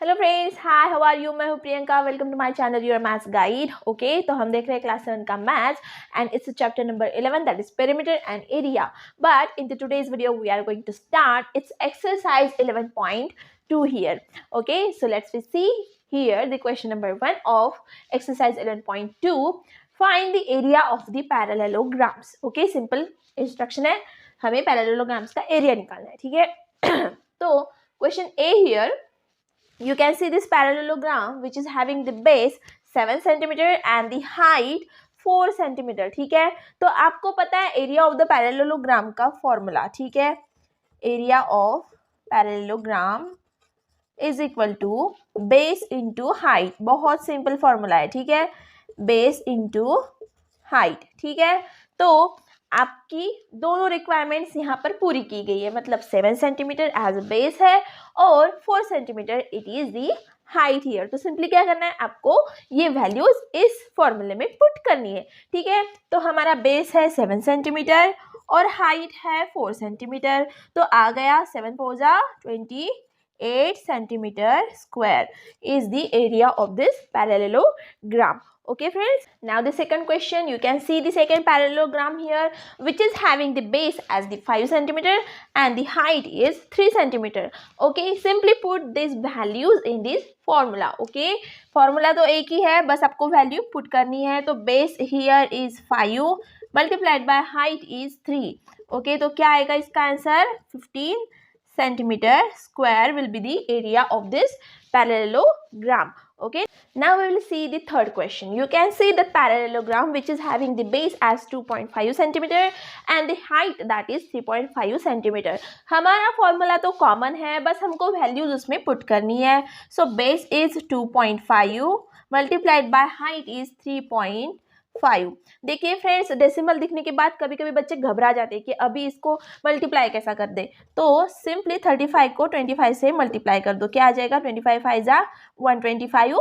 Hello friends, hi, how are you. मैं हूँ Priyanka. Welcome to my channel your maths guide. Okay, तो हम देख रहे हैं क्लास 7 का maths and its chapter number 11 that is perimeter and area. But in today's video we are going to start its exercise 11.2 here. Okay, so let's see here the question number 1 of exercise 11.2. Find the area of the parallelograms. Okay, simple instruction है, हमें parallelograms का area निकालना है, ठीक है। तो question A here, you can see this parallelogram which is having the base 7 centimeter and the height 4 centimeter. ठीक है, तो आपको पता है एरिया ऑफ द पैरेललोग्राम का फॉर्मूला, ठीक है। Area of parallelogram is equal to base into height. बहुत सिंपल फॉर्मूला है, ठीक है, बेस इंटू हाइट, ठीक है। तो आपकी दोनों रिक्वायरमेंट्स यहाँ पर पूरी की गई है, मतलब 7 सेंटीमीटर एज अ बेस है और 4 centimetre it is the height here. तो सिंपली क्या करना है, आपको ये वैल्यूज इस फॉर्मूले में पुट करनी है, ठीक है। तो हमारा बेस है 7 सेंटीमीटर और हाइट है 4 सेंटीमीटर। तो आ गया 7 4 जा 28 centimeter square is the area of this parallelogram. Okay friends, now the second question, you can see the second parallelogram here which is having the base as the 5 centimeter and the height is 3 centimeter. Okay, simply put these values in this formula. Okay, formula तो एक ही है, बस आपको value put करनी है। तो base here is 5 multiplied by height is 3. Okay, तो क्या आएगा इसका answer, 15 centimeter square will be the area of this parallelogram. Okay, now we will see the third question. You can see the parallelogram which is having the base as 2.5 centimeter and the height that is 3.5 centimeter. हमारा formula तो common है, बस हमको values उसमें put करनी है। So base is 2.5 multiplied by height is 3.5। देखिए friends, decimal दिखने के बाद कभी कभी बच्चे घबरा जाते हैं कि अभी इसको मल्टीप्लाई कैसा कर दे। तो सिंपली 35 को 25 से मल्टीप्लाई कर दो, क्या आ जाएगा, 25 5 जा 125।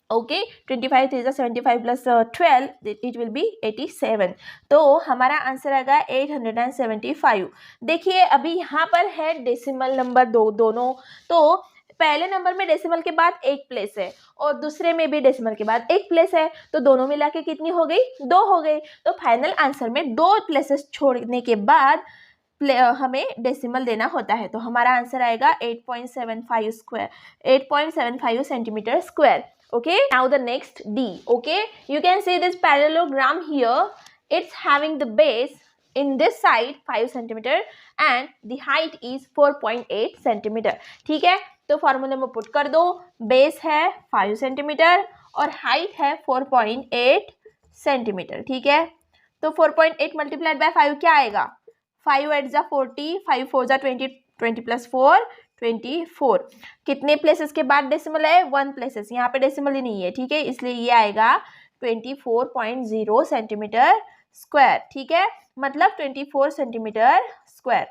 ओके, 25 3 जा 75 प्लस 12 इट विल बी 87। तो हमारा आंसर आएगा 875। देखिए अभी यहाँ पर है डेसिमल नंबर दोनों, तो पहले नंबर में डेसिमल के बाद एक प्लेस है और दूसरे में भी डेसिमल के बाद एक प्लेस है, तो दोनों मिला के कितनी हो गई, 2 हो गई। तो फाइनल आंसर में 2 प्लेसेस छोड़ने के बाद हमें डेसिमल देना होता है। तो हमारा आंसर आएगा 8.75 square, 8.75 centimetre square. Okay, now the next D. Okay, you can see this parallelogram here, it's having the base in this side 5 centimeter and the height is 4.8 centimeter. ठीक है, तो फॉर्मूले में पुट कर दो, बेस है 5 centimetre और height है 4.8 सेंटीमीटर। ठीक है, तो 4.8 मल्टीप्लाइड बाय 5 क्या आएगा, 5 8 जा 40, 5 4 जा 20, 20 प्लस 4 24। कितने प्लेसेस के बाद डेसिमल है, 1 प्लेसेस, यहाँ पे डेसिमल ही नहीं है, ठीक है, इसलिए ये आएगा 24.0 सेंटीमीटर स्क्वायर। ठीक है, मतलब 24 सेंटीमीटर स्क्वायर,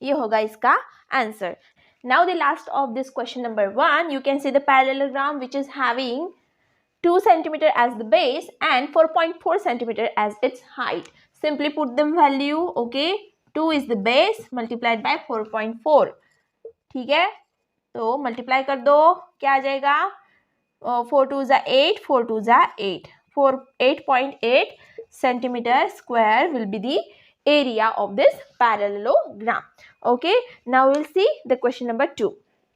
ये होगा इसका answer. Now the last of this question number 1, you can see the parallelogram which is having 2 centimeter as the base and 4.4 centimeter as its height. Simply put them value. Okay, 2 is the base multiplied by 4.4. ठीक है, तो multiply कर दो, क्या आ जाएगा, 4 2 जा 8, 4 2 जा 8, 8.8 centimeter square will be the area of this parallelogram. Okay, now we'll see the question number 2.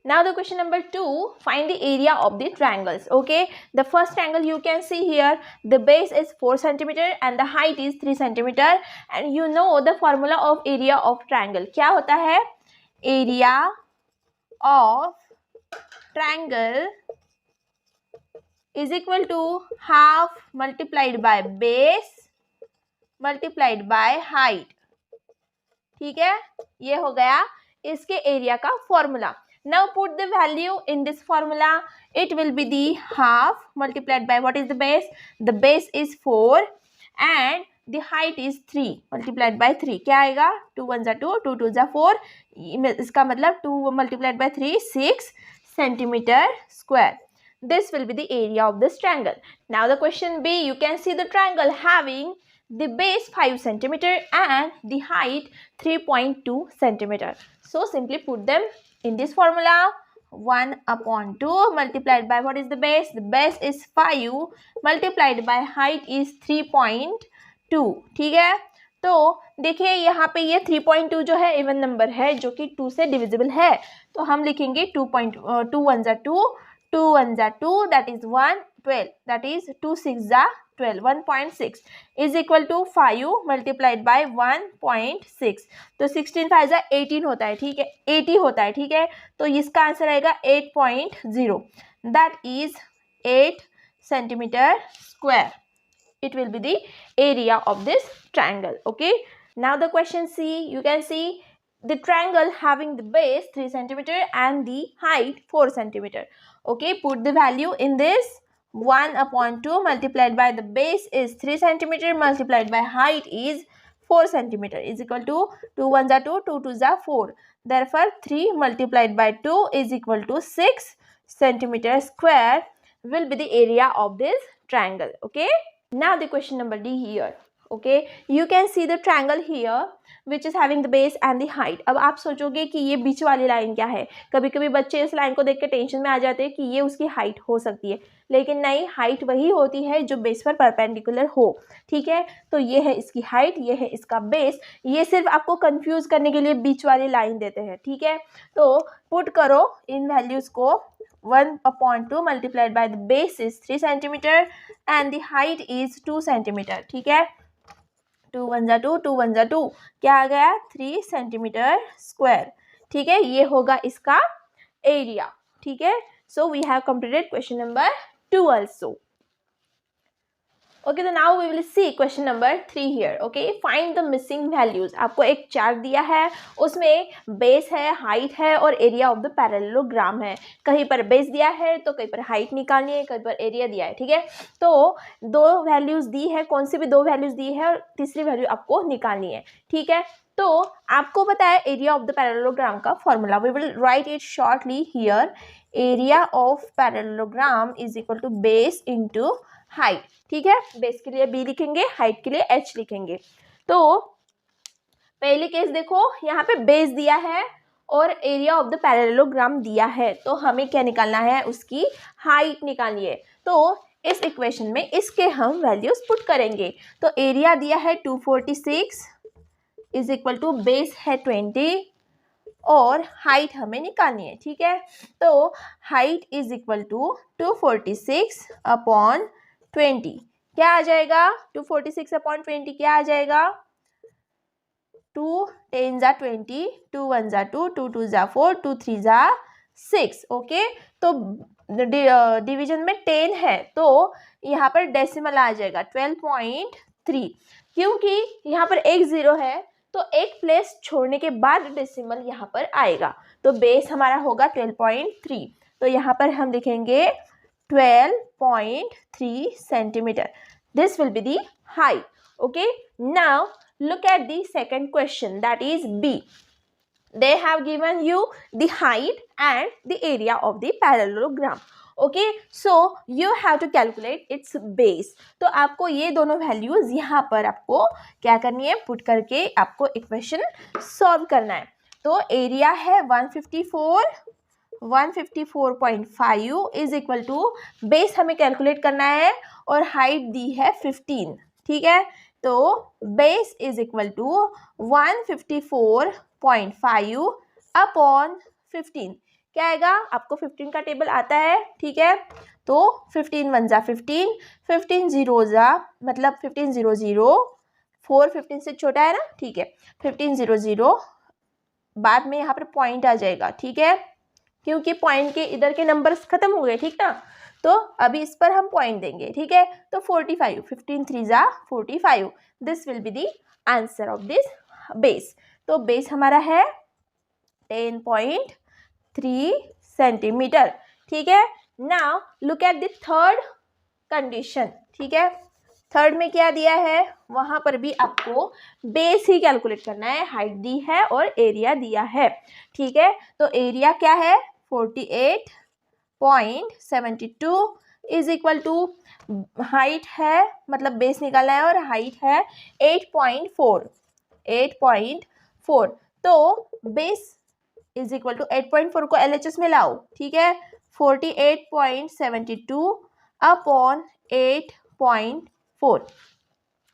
Now the question number 2, find the area of the triangles. Okay, the first triangle you can see here, the base is 4 centimeter and the height is 3 centimeter, and you know the formula of area of triangle क्या होता है, area of triangle is equal to half multiplied by base multiplied by height. ठीक है, ये हो गया इसके area का formula. Now put the value in this formula. It will be the half multiplied by what is the base? The base is 4 and the height is 3 multiplied by 3. क्या आएगा, 2 1 जा 2, 2 2 जा 4, इसका मतलब 2 multiplied by 3 6 centimeter square. This will be the area of this triangle. Now the question B, you can see the triangle having the base 5 centimeter and the height 3.2 centimeter. So simply put them in this formula. 1/2 multiplied by what is the base? The base is 5 multiplied by height is 3.2. ठीक है, तो देखिए यहाँ पे ये 3.2 जो है even number है जो कि 2 से डिविजिबल है, तो हम लिखेंगे 2 1 जा 2, 2 1 जा 2, दैट इज 1 12, दैट इज 2 6 जा 12, 1.6 is equal to 5 multiplied by 1.6, तो 16 5 जा 18 होता है, ठीक है, 80 होता है, ठीक है, तो इसका आंसर आएगा 8.0, that is 8 centimetre square. It will be the area of this triangle. Okay, now the question C, you can see the triangle having the base 3 centimeter and the height 4 centimeter. Okay, put the value in this. 1/2 multiplied by the base is 3 centimeter multiplied by height is 4 centimeter is equal to 2 1 जा 2, 2 2 जा 4. Therefore 3 multiplied by 2 is equal to 6 centimeter square will be the area of this triangle. Okay, now the question number D here. Okay, you can see the triangle here which is having the base and the height. अब आप सोचोगे कि ये बीच वाली line क्या है, कभी कभी बच्चे इस लाइन को देख के टेंशन में आ जाते हैं कि ये उसकी हाइट हो सकती है, लेकिन नहीं, हाइट वही होती है जो बेस पर परपेंडिकुलर हो. ठीक है, तो ये है इसकी हाइट, ये है इसका बेस, ये सिर्फ आपको कंफ्यूज करने के लिए बीच वाली लाइन देते हैं. ठीक है, तो पुट करो इन वैल्यूज को. 1/2 multiplied by the base is 3 centimeter and the height is 2 centimeter. ठीक है, 2 1 जा 2, 2 1 जा 2, क्या आ गया? 3 सेंटीमीटर स्क्वायर. ठीक है, ये होगा इसका एरिया. ठीक है, so we have completed question number 2 also. Okay, so now we will see question number 3 here. Okay, find the missing values. आपको एक चार्ट दिया है, उसमें बेस है, हाइट है और एरिया ऑफ द पैरेललोग्राम है. कहीं पर बेस दिया है तो कहीं पर हाइट निकालनी है, कहीं पर एरिया दिया है. ठीक है, तो दो वैल्यूज दी है, कौन सी भी दो वैल्यूज दी है और तीसरी वैल्यू आपको निकालनी है. ठीक है, तो आपको पता है एरिया ऑफ द पैरेललोग्राम का formula. We will write it shortly here. Area of parallelogram is equal to base into height. ठीक है, बेस के लिए b लिखेंगे, हाइट के लिए h लिखेंगे. तो पहले केस देखो, यहाँ पे बेस दिया है और एरिया ऑफ द पैरेललोग्राम दिया है, तो हमें क्या निकालना है? उसकी हाइट निकालनी है. तो इस इक्वेशन में इसके हम वैल्यूज पुट करेंगे. तो एरिया दिया है 246 इज इक्वल टू बेस है 20 और हाइट हमें निकालनी है. ठीक है, तो height is equal to 246 upon 20. क्या आ जाएगा? 246 अपॉन 20 क्या आ जाएगा? 2 10 जा 20, 2 1 जा 2, 2 2 जा 4, 2 3 जा 6. ओके, तो डिवीजन में 10 है, तो यहाँ पर डेसिमल आ जाएगा 12.3. क्योंकि यहाँ पर एक 0 है तो एक प्लेस छोड़ने के बाद डेसिमल यहाँ पर आएगा, तो बेस हमारा होगा 12.3. तो यहाँ पर हम लिखेंगे 12.3 centimeter. This will be the height. Okay, now look at the second question, that is B. They have given you the height and the area of the parallelogram. Okay, so you have to calculate its base. तो आपको ये दोनों values यहाँ पर आपको क्या करनी है? पुट करके आपको इक्वेशन सॉल्व करना है. तो एरिया है 154.5 इज इक्वल टू बेस हमें कैलकुलेट करना है और हाइट दी है 15. ठीक है, तो base is equal to 154.5 upon 15. क्या आएगा? आपको 15 का टेबल आता है. ठीक है, तो 15 1 जा 15, 15 0 जा मतलब 15 0 0, 4 15 से छोटा है ना. ठीक है, 15 0 0, बाद में यहाँ पर पॉइंट आ जाएगा. ठीक है, क्योंकि पॉइंट के इधर के नंबर्स खत्म हो गए. ठीक ना, तो अभी इस पर हम पॉइंट देंगे. ठीक है, तो 45, 15 3 जा 45. This will be the answer of this base. तो बेस हमारा है 10.3 सेंटीमीटर. ठीक है, now look at the third condition. ठीक है, थर्ड में क्या दिया है? वहां पर भी आपको बेस ही कैलकुलेट करना है. हाइट दी है और एरिया दिया है. ठीक है, तो एरिया क्या है? 48.72 इज इक्वल टू हाइट है, मतलब बेस निकालना है और हाइट है 8.4. तो बेस इज इक्वल टू 8.4 को LHS में लाओ, ठीक है, 48.72 अपॉन 8.4।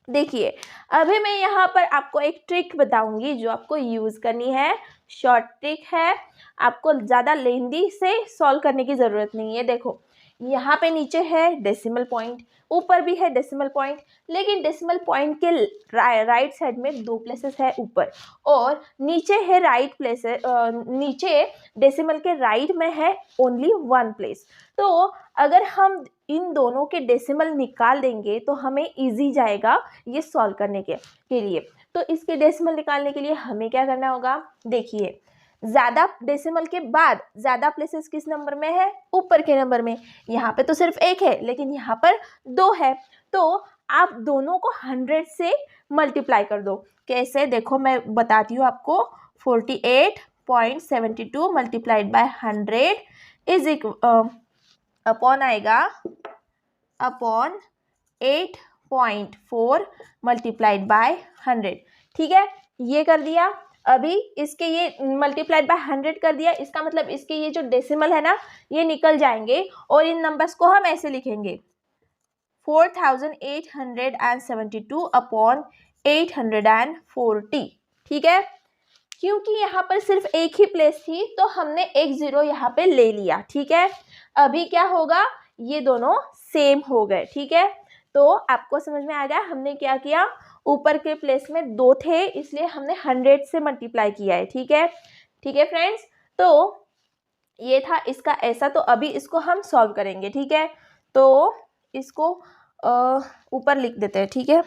देखिए अभी मैं यहाँ पर आपको एक ट्रिक बताऊंगी जो आपको यूज़ करनी है, शॉर्ट ट्रिक है, आपको ज़्यादा लेंदी से सॉल्व करने की ज़रूरत नहीं है। देखो यहाँ पे नीचे है डेसिमल पॉइंट, ऊपर भी है डेसिमल पॉइंट, लेकिन डेसिमल पॉइंट के राइट साइड में 2 प्लेसेस है ऊपर, और नीचे है राइट प्लेस, नीचे डेसिमल के राइट में है ओनली 1 प्लेस। तो अगर हम इन दोनों के डेसिमल निकाल देंगे तो हमें इजी जाएगा ये सॉल्व करने के लिए। तो इसके डेसिमल निकालने के लिए हमें क्या करना होगा, देखिए ज़्यादा डेसिमल के बाद ज़्यादा प्लेसेस किस नंबर में है, ऊपर के नंबर में। यहाँ पे तो सिर्फ 1 है लेकिन यहाँ पर 2 है, तो आप दोनों को 100 से मल्टीप्लाई कर दो। कैसे, देखो मैं बताती हूँ आपको। 48.72 मल्टीप्लाइड बाय 100 इज अपॉन आएगा अपॉन 8.4 मल्टीप्लाइड बाय 100, ठीक है, ये कर दिया। अभी इसके ये मल्टीप्लाइड बाय 100 कर दिया, इसका मतलब इसके ये जो डेसिमल है ना ये निकल जाएंगे और इन नंबर्स को हम ऐसे लिखेंगे 4872 अपॉन 840, ठीक है। क्योंकि यहाँ पर सिर्फ एक ही प्लेस थी तो हमने एक 0 यहाँ पे ले लिया, ठीक है। अभी क्या होगा, ये दोनों सेम हो गए, ठीक है। तो आपको समझ में आ गया हमने क्या किया, ऊपर के प्लेस में 2 थे इसलिए हमने 100 से मल्टीप्लाई किया है, ठीक है। ठीक है फ्रेंड्स, तो ये था इसका ऐसा। तो अभी इसको हम सॉल्व करेंगे, ठीक है। तो इसको ऊपर लिख देते हैं, ठीक है।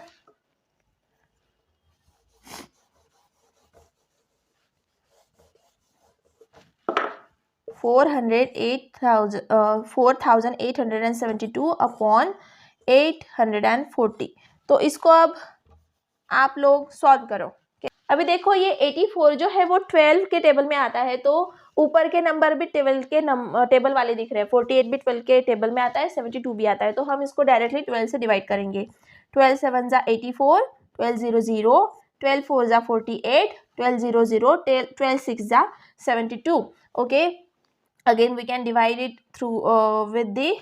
$4,872 अपॉन 840। तो इसको अब आप लोग सॉल्व करो। अभी देखो ये 84 जो है वो 12 के टेबल में आता है, तो ऊपर के नंबर भी 12 के टेबल वाले दिख रहे हैं। 48 भी 12 के टेबल में आता है, 72 भी आता है, तो हम इसको डायरेक्टली 12 से डिवाइड करेंगे। 12 7 जा 84, 12 0 0, 12 4 जा 48, 12 0 0, 12 6 जा 72। Okay, again we can divide it through with the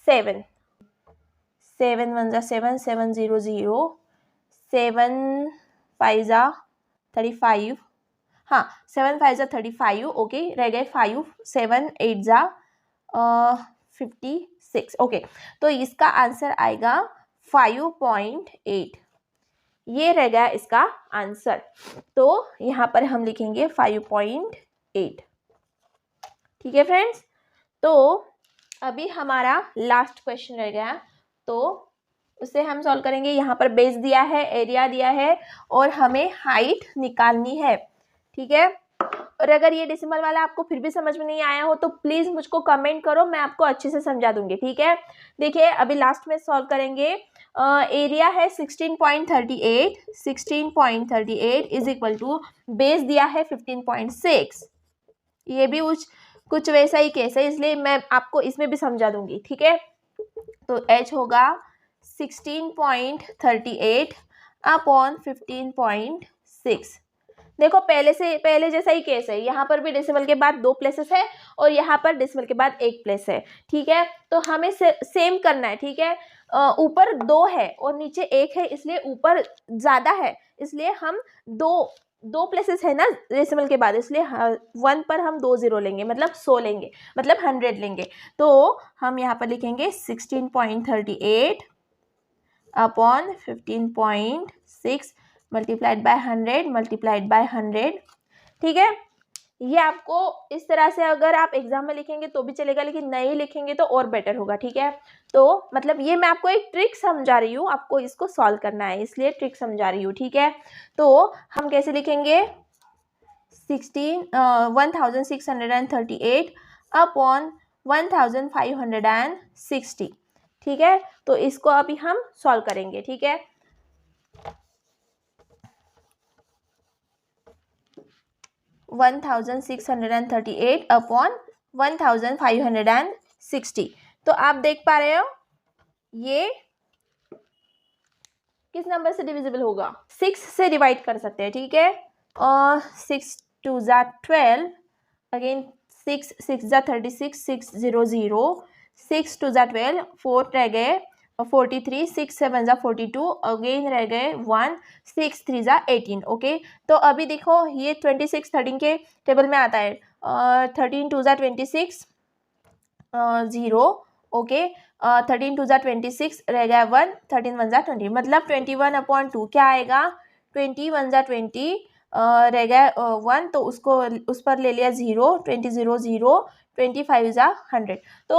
7 1 जा 7, 7 0 0, 7 5 जा 35, हाँ 7 5 जा 35, ओके, रह गए 5, 7 8 जा 56, ओके। तो इसका आंसर आएगा 5.8, ये रह गया इसका आंसर। तो यहाँ पर हम लिखेंगे 5.8, ठीक है फ्रेंड्स। तो अभी हमारा लास्ट क्वेश्चन रह गया, तो उसे हम सॉल्व करेंगे। यहाँ पर बेस दिया है, एरिया दिया है और हमें हाइट निकालनी है, ठीक है। और अगर ये डेसिमल वाला आपको फिर भी समझ में नहीं आया हो तो प्लीज़ मुझको कमेंट करो, मैं आपको अच्छे से समझा दूंगी, ठीक है। देखिए अभी लास्ट में सॉल्व करेंगे। एरिया है 16.38, 16.38 इज इक्वल टू बेस दिया है 15.6। ये भी कुछ वैसा ही केस है, इसलिए मैं आपको इसमें भी समझा दूंगी, ठीक है। तो h होगा 16.38 अपॉन 15.6। देखो पहले जैसा ही केस है, यहाँ पर भी डेसिमल के बाद 2 प्लेसेस है और यहाँ पर डेसिमल के बाद 1 प्लेस है, ठीक है। तो हमें सेम करना है, ठीक है। ऊपर 2 है और नीचे 1 है, इसलिए ऊपर ज़्यादा है, इसलिए हम दो प्लेसेस है ना डेसिमल के बाद, इसलिए 1 पर हम 2 0 लेंगे, मतलब 100 लेंगे, मतलब 100 लेंगे। तो हम यहाँ पर लिखेंगे 16.38 upon 15.6 multiplied by 100 multiplied by 100, ठीक है। ये आपको इस तरह से अगर आप एग्जाम में लिखेंगे तो भी चलेगा, लेकिन नहीं लिखेंगे तो और बेटर होगा, ठीक है। तो मतलब ये मैं आपको एक ट्रिक समझा रही हूँ, आपको इसको सॉल्व करना है इसलिए ट्रिक समझा रही हूँ, ठीक है। तो हम कैसे लिखेंगे 1638 अपॉन 1560, ठीक है। तो इसको अभी हम सॉल्व करेंगे, ठीक है। 1638 अपॉन 1560। तो आप देख पा रहे हो ये किस नंबर से डिविजिबल होगा, 6 से डिवाइड कर सकते हैं, ठीक है। 6 2 जा 12, अगेन 6 6 जा 36, 6 0 0, 6 2 जा 12, 4 रह गए 43, 6 7 जा 42, अगेन रह गए 1, 6 3 जा 18। ओके, तो अभी देखो ये 26 13 के टेबल में आता है। 13 2 जा 26, 0। ओके, 13 2 जा 26, रह गया 1, 13 1 जा 20, मतलब 21/2 क्या आएगा, 21 जा 20, रह गया 1, तो उसको उस पर ले लिया 0, 20 0 0, 25 जा 100, तो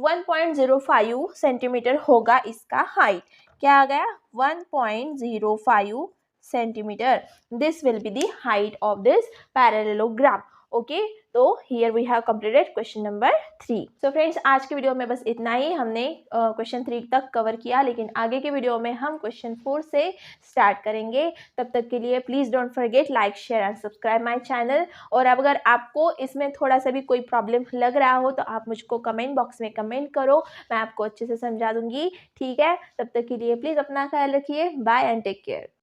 1.05 सेंटीमीटर होगा इसका हाइट। क्या आ गया, 1.05 centimetre. This will be the height of this parallelogram. Okay, तो here we have completed question number 3। So friends, आज के वीडियो में बस इतना ही। हमने क्वेश्चन 3 तक कवर किया, लेकिन आगे के वीडियो में हम क्वेश्चन 4 से स्टार्ट करेंगे। तब तक के लिए please don't forget like share and subscribe my channel. और अगर आपको इसमें थोड़ा सा भी कोई प्रॉब्लम लग रहा हो तो आप मुझको कमेंट बॉक्स में कमेंट करो, मैं आपको अच्छे से समझा दूंगी। ठीक है, तब तक के लिए प्लीज़ अपना ख्याल रखिए। Bye and take care.